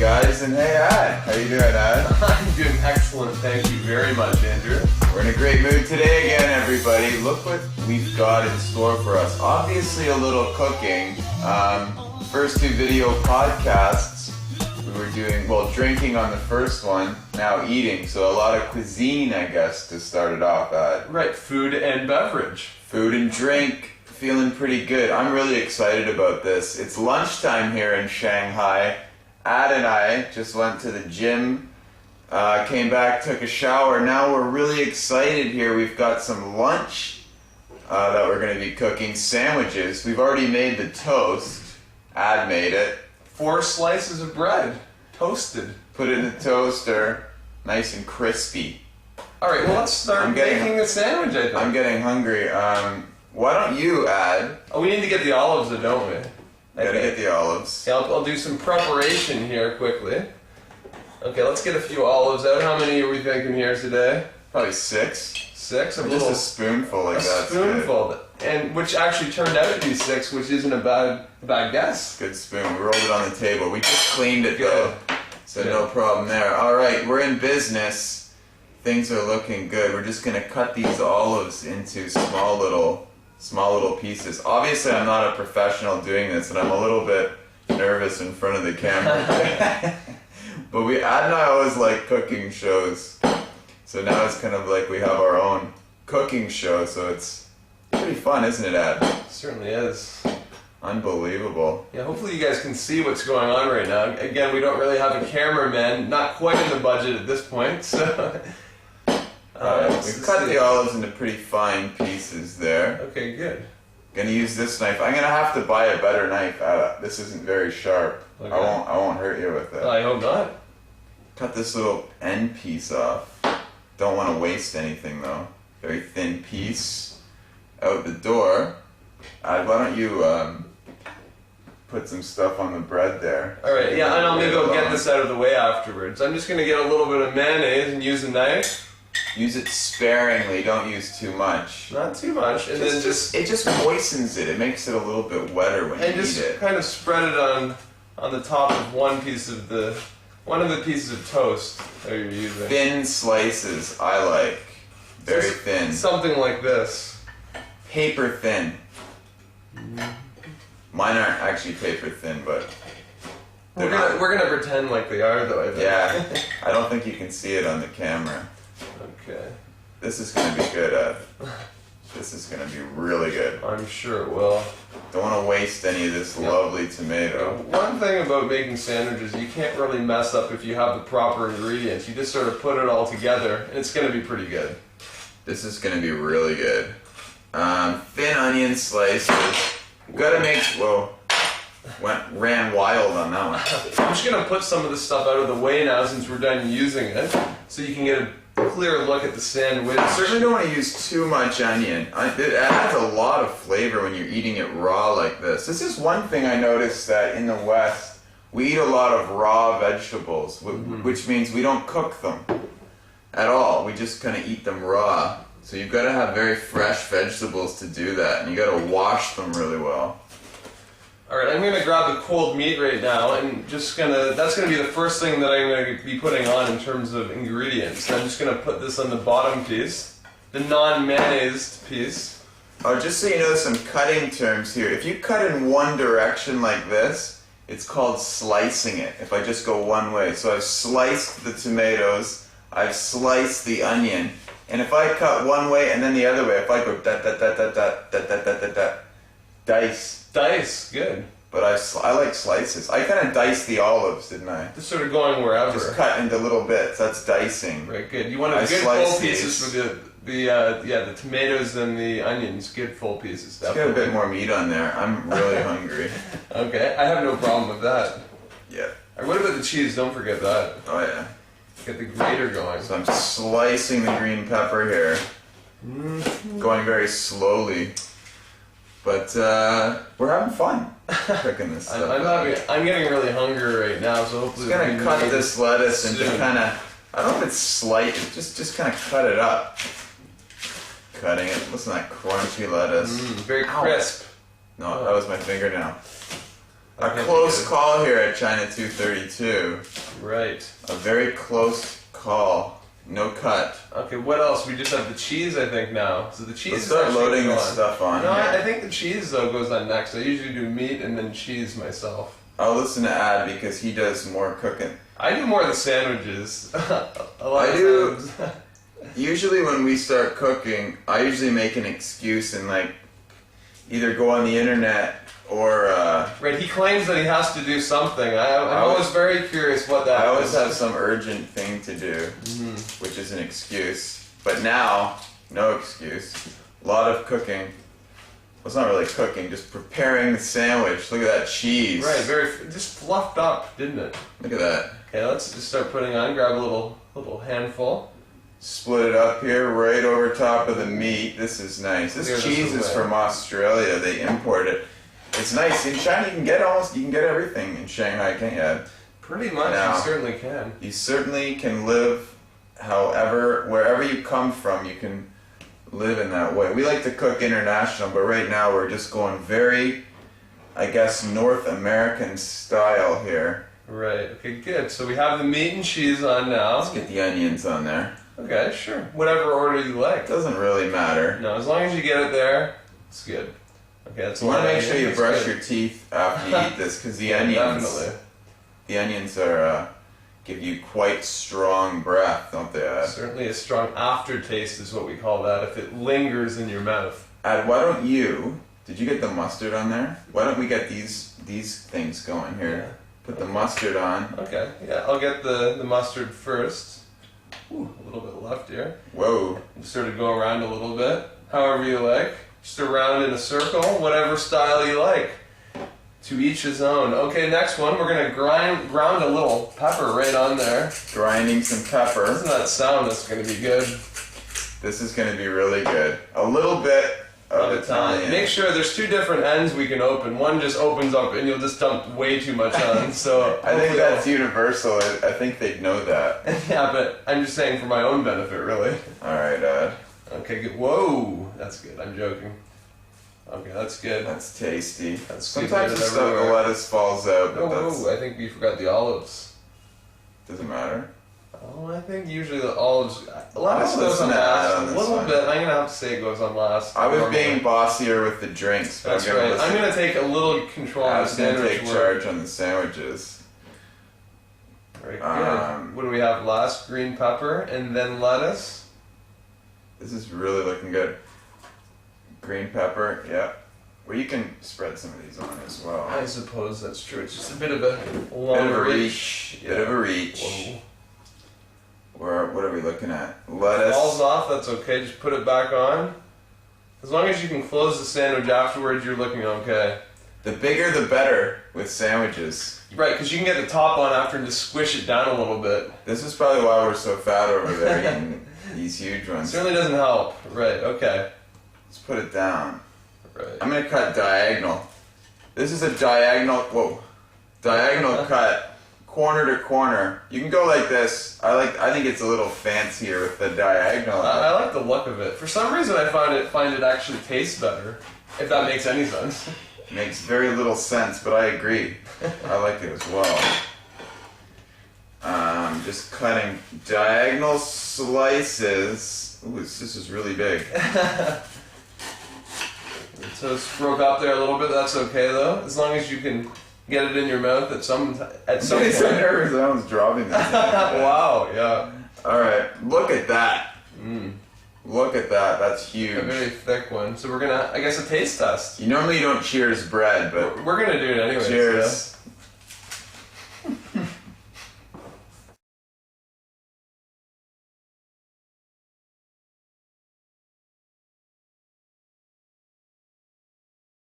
guys, and hey Ad, how you doing, Ad? I'm doing excellent, thank you very much, Andrew. We're in a great mood today again, everybody. Look what we've got in store for us. Obviously a little cooking. First two video podcasts, we were doing, well, drinking on the first one, now eating. So a lot of cuisine, I guess, to start it off, Ad. Right, food and beverage. Food and drink. Feeling pretty good. I'm really excited about this. It's lunchtime here in Shanghai. Ad and I just went to the gym, came back, took a shower. Now we're really excited here. We've got some lunch that we're going to be cooking. Sandwiches. We've already made the toast. Ad made it. 4 slices of bread, toasted. Put it in the toaster, nice and crispy. Alright, well let's start making a sandwich, I think. I'm getting hungry. Why don't you, Ad? Oh, we need to get the olives, though, don't we? Gotta get the olives. Yeah, I'll do some preparation here quickly. Okay, let's get a few olives out. How many are we thinking here today? Probably 6. 6? Just a spoonful like that. A spoonful. And which actually turned out to be 6, which isn't a bad guess. Good spoon. We rolled it on the table. We just cleaned it though. So Good. No problem there. Alright, we're in business. Things are looking good. We're just gonna cut these olives into small little pieces. Obviously, I'm not a professional doing this, and I'm a little bit nervous in front of the camera. But Ad and I always like cooking shows. So now it's kind of like we have our own cooking show, so it's pretty fun, isn't it, Ad? It certainly is. Unbelievable. Yeah, hopefully you guys can see what's going on right now. Again, we don't really have a cameraman, not quite in the budget at this point, so... We've cut the olives into pretty fine pieces there. Okay, good. Gonna use this knife. I'm gonna have to buy a better knife. This isn't very sharp. Okay. I won't hurt you with it. I hope not. Cut this little end piece off. Don't want to waste anything though. Very thin piece. Out the door. Why don't you put some stuff on the bread there? Alright, yeah, and I'll maybe get this out of the way afterwards. I'm just gonna get a little bit of mayonnaise and use a knife. Use it sparingly, don't use too much. Not too much, and it just moistens it. It makes it a little bit wetter when you eat it. And just kind of spread it on the top of one of the pieces of toast that you're using. Thin slices, I like. Very thin. Something like this. Paper thin. Mine aren't actually paper thin, but we're gonna pretend like they are, though. I think. Yeah, I don't think you can see it on the camera. Okay. This is gonna be good, Ed. This is gonna be really good. I'm sure it will. Don't want to waste any of this lovely tomato. One thing about making sandwiches, you can't really mess up if you have the proper ingredients. You just sort of put it all together, and it's gonna be pretty good. This is gonna be really good. Thin onion slices. Gotta make. Whoa. Ran wild on that one. I'm just gonna put some of this stuff out of the way now since we're done using it, so you can get a clear look at the sandwich. Certainly don't want to use too much onion. It adds a lot of flavor when you're eating it raw like this. This is one thing I noticed that in the West, we eat a lot of raw vegetables, which means we don't cook them at all. We just kind of eat them raw. So you've got to have very fresh vegetables to do that, and you got to wash them really well. Alright, I'm gonna grab the cold meat right now, and that's gonna be the first thing that I'm gonna be putting on in terms of ingredients. I'm just gonna put this on the bottom piece, the non-mayonnaised piece. Oh, just so you know some cutting terms here. If you cut in one direction like this, it's called slicing it, if I just go one way. So I've sliced the tomatoes, I've sliced the onion, and if I cut one way and then the other way, if I go dice. Dice, good. But I like slices. I kind of diced the olives, didn't I? Just sort of going wherever. Just cut into little bits. That's dicing. Right, good. You want good full pieces for the tomatoes and the onions. Good full pieces. Definitely. Let's get a bit more meat on there. I'm really hungry. Okay, I have no problem with that. Yeah. Right, what about the cheese? Don't forget that. Oh yeah. Get the grater going. So I'm slicing the green pepper here. Going very slowly. But we're having fun cooking this stuff. I'm getting really hungry right now, so hopefully... I'm just going to cut this lettuce and just kind of... I don't know if it's slight, just kind of cut it up. Cutting it. Listen to that crunchy lettuce. Very crisp. No, that was my fingernail. A close call here at China 232. Right. A very close call. No cut. Okay, what else? We just have the cheese, I think, now. So the cheese Let's is start actually loading going this stuff on. No, here. I think the cheese, though, goes on next. I usually do meat and then cheese myself. I'll listen to Ad because he does more cooking. I do more of the sandwiches. I do. Usually when we start cooking, I usually make an excuse and like either go on the internet or Right, he claims that he has to do something. I'm always very curious what that is. I always have some urgent thing to do, which is an excuse. But now, no excuse. A lot of cooking. Well, it's not really cooking, just preparing the sandwich. Look at that cheese. Right, just fluffed up, didn't it? Look at that. Okay, let's just start putting on. Grab a little handful. Split it up here, right over top of the meat. This is nice. This cheese is from Australia. They import it. It's nice. In China, you can get everything in Shanghai, can't you? Pretty much, Now, you certainly can. You certainly can live wherever you come from, you can live in that way. We like to cook international, but right now we're just going very, I guess, North American style here. Right, okay, good. So we have the meat and cheese on now. Let's get the onions on there. Okay, sure. Whatever order you like. Doesn't really matter. No, as long as you get it there, it's good. Okay, that's You want to make sure you brush your teeth after you eat this, because the onions are give you quite strong breath, don't they? Certainly a strong aftertaste is what we call that, if it lingers in your mouth. Ad, why don't you? Did you get the mustard on there? Why don't we get these things going here? Yeah. Put the mustard on. Okay, yeah, I'll get the mustard first. Ooh, a little bit left here. Whoa. Just sort of go around a little bit, however you like. Just around in a circle, whatever style you like. To each his own. Okay, next one, we're gonna ground a little pepper right on there. Grinding some pepper. Doesn't that sound? That's gonna be good. This is gonna be really good. A little bit of Italian. Make sure there's two different ends we can open. One just opens up and you'll just dump way too much on. So I think that's universal. I think they'd know that. Yeah, but I'm just saying for my own benefit, really. All right, Ad. Okay, good. Whoa, that's good. I'm joking. Okay, that's good. That's tasty. That's Sometimes good. the lettuce falls out, but Oh, I think we forgot the olives. doesn't matter. Oh, I think usually the olives. Lettuce I'll goes listen on to last. Ad on A this little one. bit. I'm gonna have to say it goes on last. I was normally. being bossier with the drinks, but That's I'm gonna right. listen. I'm gonna take a little control of the Ad's gonna sandwich. take charge on the sandwiches. Very good. What do we have last? Green pepper and then lettuce. This is really looking good. Green pepper, yeah. Well, you can spread some of these on as well. I suppose that's true. It's just a bit of a Bit longer of a reach. Yeah. Bit of a reach. Whoa. What are we looking at? Lettuce. Falls off, that's okay. Just put it back on. As long as you can close the sandwich afterwards, you're looking okay. The bigger the better with sandwiches. Right, because you can get the top on after and just squish it down a little bit. This is probably why we're so fat over there eating these huge It ones. certainly doesn't help. Right, okay. Let's put it down. Right. I'm gonna cut diagonal. This is a diagonal cut, corner to corner. You can go like this. I think it's a little fancier with the diagonal. I like the look of it. For some reason, I find it actually tastes better. If that makes any sense. Makes very little sense, but I agree. I like it as well. Just cutting diagonal slices. Ooh, this is really big. So it's broke up there a little bit. That's okay though, as long as you can get it in your mouth at some point. I'm so nervous. I was dropping this. Wow. Yeah. All right, look at that. Look at that. That's huge. A very thick one. So we're gonna, I guess, a taste test. You normally don't cheers bread, but We're gonna do it anyway. cheers.